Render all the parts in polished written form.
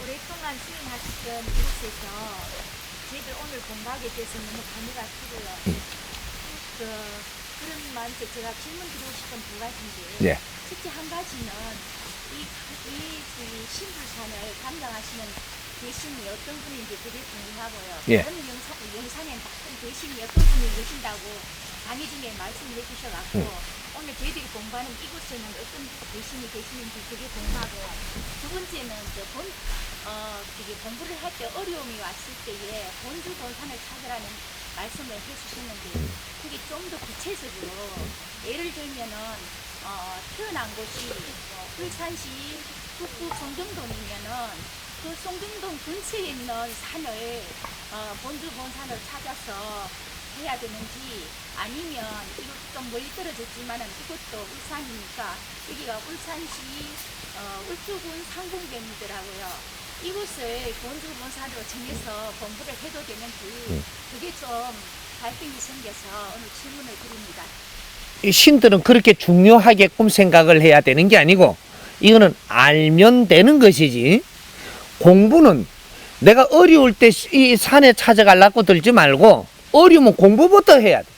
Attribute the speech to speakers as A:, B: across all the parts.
A: 오랫동안 수행하시던 이곳에서 저희들 오늘 공부하게 돼서 너무 감회가 크고요. 그런 마음에 제가 질문 드리고 싶은 두 가지인데,
B: 예.
A: 첫째 한 가지는 이 신불산을 감당하시는 대신이 어떤 분인지 되게 궁금하고요.
B: 예.
A: 다른 영상에 대신이 어떤 분이 계신다고 강의 중에 말씀을 해주셔갖고 오늘 저희들이 공부하는 이곳에는 어떤 대신이 계시는지 되게 궁금하고, 두 번째는 이게 공부를 할 때 어려움이 왔을 때에 본주 본산을 찾으라는 말씀을 해주시는데, 그게 좀 더 구체적으로 예를 들면은 태어난 곳이 울산시 북구 송정동이면은 그 송정동 근처에 있는 산을 본주 본산을 찾아서 해야 되는지, 아니면 이거 좀 멀리 떨어졌지만은 이것도 울산이니까 여기가 울산시 울주군 상봉면이더라고요. 이곳을 본주 본산으로 정해서 공부를 해도 되는지, 그게 좀 갈등이 생겨서 오늘 질문을 드립니다.
B: 이 신들은 그렇게 중요하게끔 생각을 해야 되는 게 아니고, 이거는 알면 되는 것이지, 공부는 내가 어려울 때 이 산에 찾아가려고 들지 말고 어려우면 공부부터 해야 돼.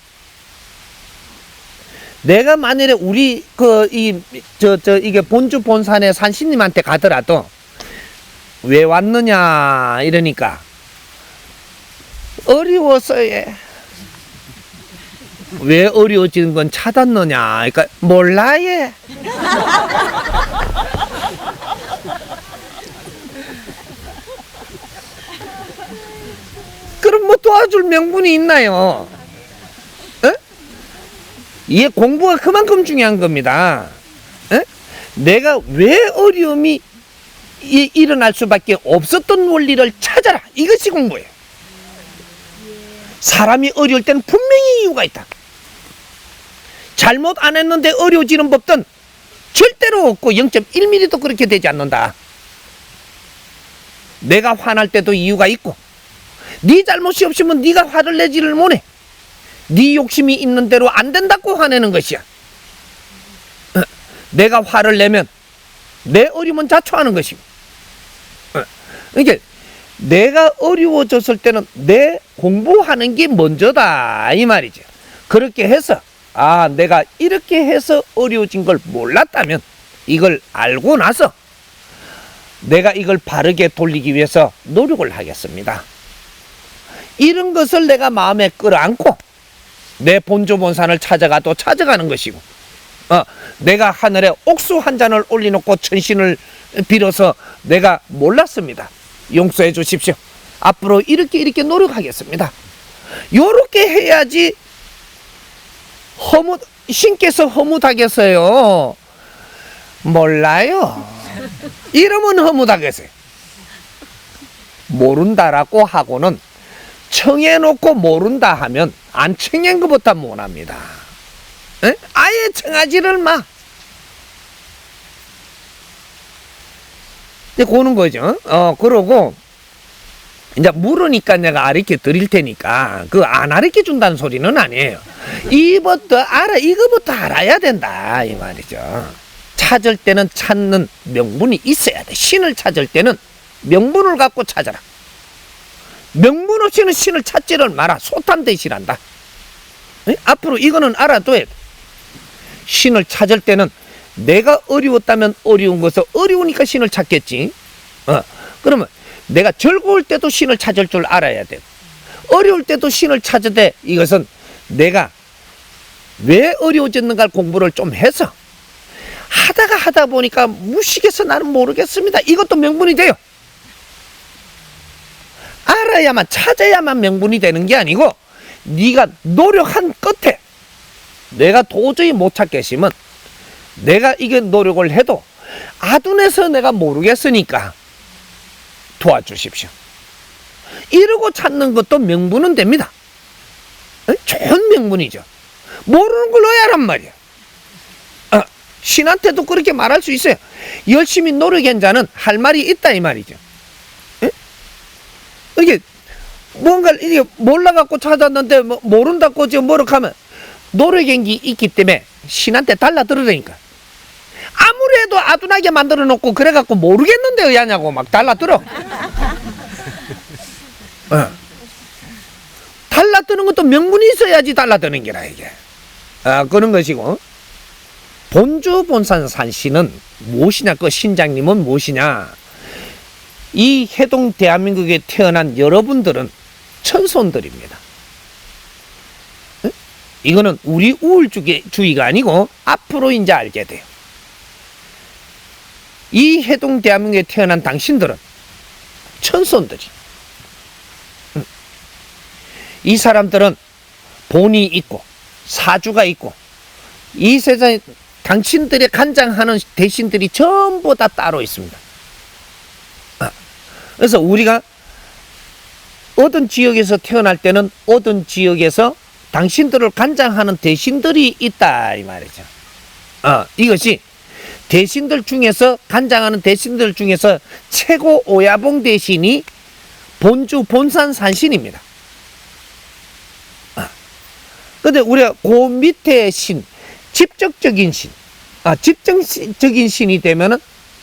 B: 내가 만일에 우리 이게 본주 본산에 산신님한테 가더라도 왜 왔느냐 이러니까 어려워서 왜 어려워지는 건 찾았느냐, 그러니까 몰라 얘. 그럼 뭐 도와줄 명분이 있나요? 에? 이게 공부가 그만큼 중요한 겁니다. 에? 내가 왜 어려움이 일어날 수밖에 없었던 원리를 찾아라, 이것이 공부예요. 사람이 어려울 때는 분명히 이유가 있다. 잘못 안 했는데 어려워지는 법은 절대로 없고 0.1mm도 그렇게 되지 않는다. 내가 화날 때도 이유가 있고, 네 잘못이 없으면 네가 화를 내지를 못해. 네 욕심이 있는 대로 안 된다고 화내는 것이야. 내가 화를 내면 내 어려움은 자초하는 것이고, 그러니까 내가 어려워졌을 때는 내 공부하는 게 먼저다 이 말이죠. 그렇게 해서 내가 이렇게 해서 어려워진 걸 몰랐다면 이걸 알고 나서 내가 이걸 바르게 돌리기 위해서 노력을 하겠습니다. 이런 것을 내가 마음에 끌어안고 내 본주 본산을 찾아가는 것이고, 내가 하늘에 옥수 한 잔을 올려놓고 천신을 빌어서 내가 몰랐습니다, 용서해 주십시오, 앞으로 이렇게 노력하겠습니다, 요렇게 해야지. 신께서 허무하겠어요? 몰라요. 이러면 허무하겠어요. 모른다라고 하고는 청해놓고 모른다 하면 안 청한 것보다 못합니다. 에? 아예 청하지를 마. 이제 고는 거죠. 그러고 이제 물으니까 내가 가르쳐 드릴 테니까 그 안 가르쳐 준다는 소리는 아니에요. 이것부터 알아야 된다 이 말이죠. 찾을 때는 찾는 명분이 있어야 돼. 신을 찾을 때는 명분을 갖고 찾아라. 명분 없이는 신을 찾지를 마라. 소탄대실한다. 앞으로 이거는 알아둬야 돼. 신을 찾을 때는 내가 어려웠다면 어려운 것을 어려우니까 신을 찾겠지. 그러면 내가 즐거울 때도 신을 찾을 줄 알아야 돼. 어려울 때도 신을 찾으되, 이것은 내가 왜 어려워졌는가 공부를 좀 해서 하다 보니까 무식해서 나는 모르겠습니다, 이것도 명분이 돼요. 알아야만, 찾아야만 명분이 되는 게 아니고, 네가 노력한 끝에 내가 도저히 못 찾겠으면 내가 이게 노력을 해도 아둔해서 내가 모르겠으니까 도와주십시오, 이러고 찾는 것도 명분은 됩니다. 좋은 명분이죠. 모르는 걸 넣어야 란 말이야. 신한테도 그렇게 말할 수 있어요. 열심히 노력한 자는 할 말이 있다 이 말이죠. 이게 뭔가 이게 몰라갖고 찾았는데 모른다고 지금 노력하면 노력한 게 있기 때문에 신한테 달라 들으라니까. 아무래도 아둔하게 만들어 놓고 그래갖고 모르겠는데 왜냐고 막 달라들어. 달라드는 것도 명분이 있어야지 달라드는 게라 이게. 그런 것이고, 본주본산 산신은 무엇이냐? 그 신장님은 무엇이냐? 이 해동 대한민국에 태어난 여러분들은 천손들입니다. 이거는 우리 우울주의가 아니고 앞으로 이제 알게 돼요. 이 해동 대한민국에 태어난 당신들은 천손들이. 이 사람들은 본이 있고 사주가 있고 이 세상에 당신들의 간장하는 대신들이 전부 다 따로 있습니다. 그래서 우리가 어떤 지역에서 태어날 때는 어떤 지역에서 당신들을 간장하는 대신들이 있다 이 말이죠. 이것이 대신들 중에서 간장하는 대신들 중에서 최고 오야봉 대신이 본주 본산 산신입니다. 근데 우리가 그 밑에 신, 직접적인 신, 직접적인 신이 되면은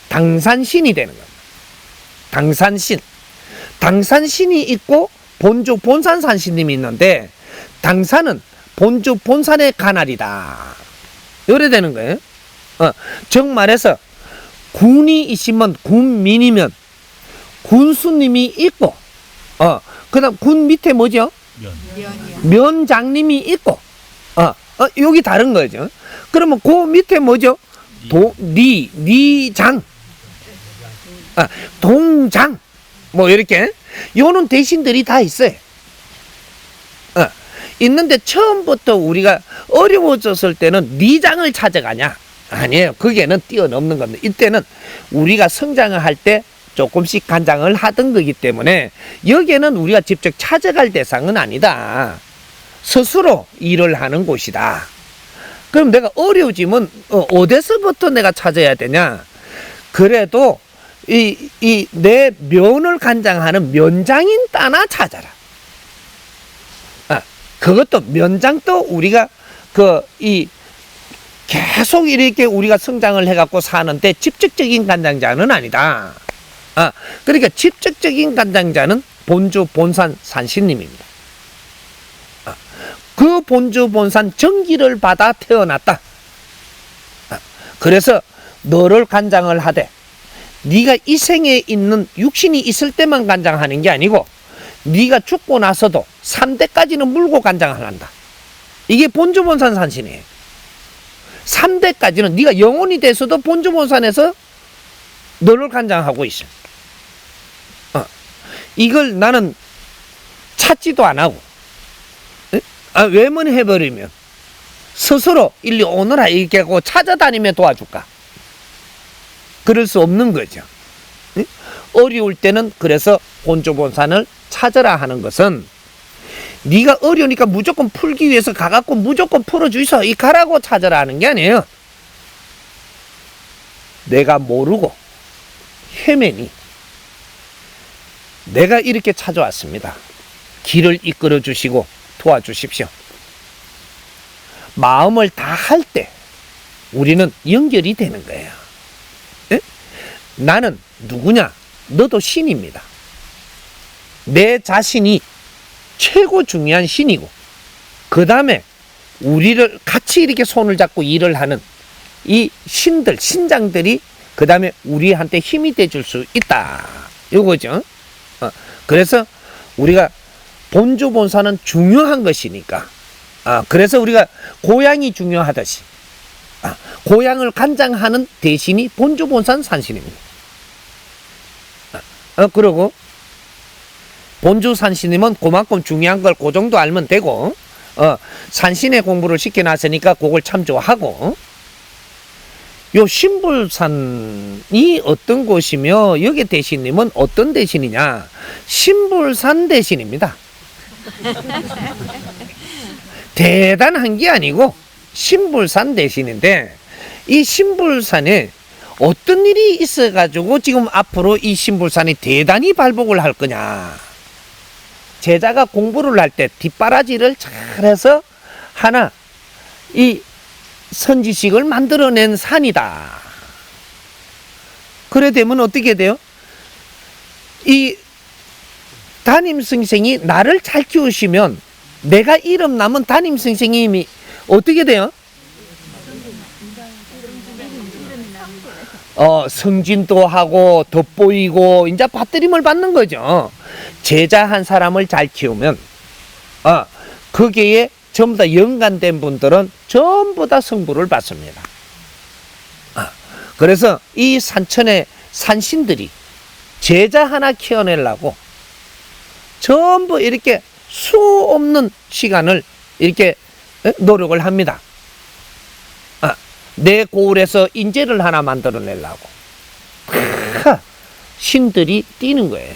B: 당산신이 되는 겁니다. 당산신. 당산신이 있고 본주 본산 산신님이 있는데, 당산은 본주 본산의 관할이다. 이래 되는 거예요. 정말해서 군이 있으면 군민이면 군수님이 있고, 그 다음 군 밑에 뭐죠? 면장님이 있고, 여기 다른 거죠. 그러면 그 밑에 뭐죠? 니장, 동장, 뭐 이렇게 요는 대신들이 다 있어요. 있는데 처음부터 우리가 어려워졌을 때는 니장을 찾아가냐? 아니에요. 거기에는 뛰어넘는 겁니다. 이때는 우리가 성장을 할 때 조금씩 간장을 하던 거기 때문에 여기에는 우리가 직접 찾아갈 대상은 아니다. 스스로 일을 하는 곳이다. 그럼 내가 어려워지면 어디서부터 내가 찾아야 되냐? 그래도 내 면을 간장하는 면장인 따나 찾아라. 그것도 면장도 우리가 계속 이렇게 우리가 성장을 해갖고 사는데 직접적인 간장자는 아니다. 그러니까 직접적인 간장자는 본주 본산 산신님입니다. 그 본주 본산 정기를 받아 태어났다. 그래서 너를 간장을 하되, 네가 이 생에 있는 육신이 있을 때만 간장하는 게 아니고 네가 죽고 나서도 3대까지는 물고 간장을 한다. 이게 본주 본산 산신이에요. 3대까지는 네가 영혼이 돼서도 본주 본산에서 너를 간장하고 있어. 이걸 나는 찾지도 안 하고 외면해버리면 스스로 일리 오너라 이렇게 하고 찾아다니며 도와줄까? 그럴 수 없는 거죠. 어려울 때는 그래서 본주 본산을 찾아라 하는 것은, 네가 어려우니까 무조건 풀기 위해서 가갖고 무조건 풀어주이소 이 가라고 찾아라 하는 게 아니에요. 내가 모르고 헤매니 내가 이렇게 찾아왔습니다. 길을 이끌어 주시고 도와주십시오. 마음을 다 할 때 우리는 연결이 되는 거예요. 에? 나는 누구냐? 너도 신입니다. 내 자신이 최고 중요한 신이고, 그 다음에 우리를 같이 이렇게 손을 잡고 일을 하는 이 신들, 신장들이 그 다음에 우리한테 힘이 돼줄 수 있다. 요거죠. 그래서 우리가 본주 본산은 중요한 것이니까, 그래서 우리가 고향이 중요하듯이 고향을 간장하는 대신이 본주 본산 산신입니다. 그리고 본주 산신님은 그만큼 중요한 걸 그 정도 알면 되고, 산신의 공부를 시켜놨으니까 그걸 참조하고, 요 신불산이 어떤 곳이며 여기 대신님은 어떤 대신이냐? 신불산 대신입니다. 대단한 게 아니고 신불산 대신인데, 이 신불산에 어떤 일이 있어가지고 지금 앞으로 이 신불산이 대단히 발복을 할 거냐? 제자가 공부를 할 때 뒷바라지를 잘해서 하나 이 선지식을 만들어낸 산이다. 그래 되면 어떻게 돼요? 이 담임 선생이 나를 잘 키우시면 내가 이름 남은 담임 선생님이 어떻게 돼요? 승진도 하고 돋보이고 이제 받들임을 받는 거죠. 제자 한 사람을 잘 키우면 거기에 전부 다 연관된 분들은 전부 다 성부를 받습니다. 그래서 이 산천의 산신들이 제자 하나 키워내려고 전부 이렇게 수 없는 시간을 이렇게 노력을 합니다. 내 고을에서 인재를 하나 만들어내려고 신들이 뛰는 거예요.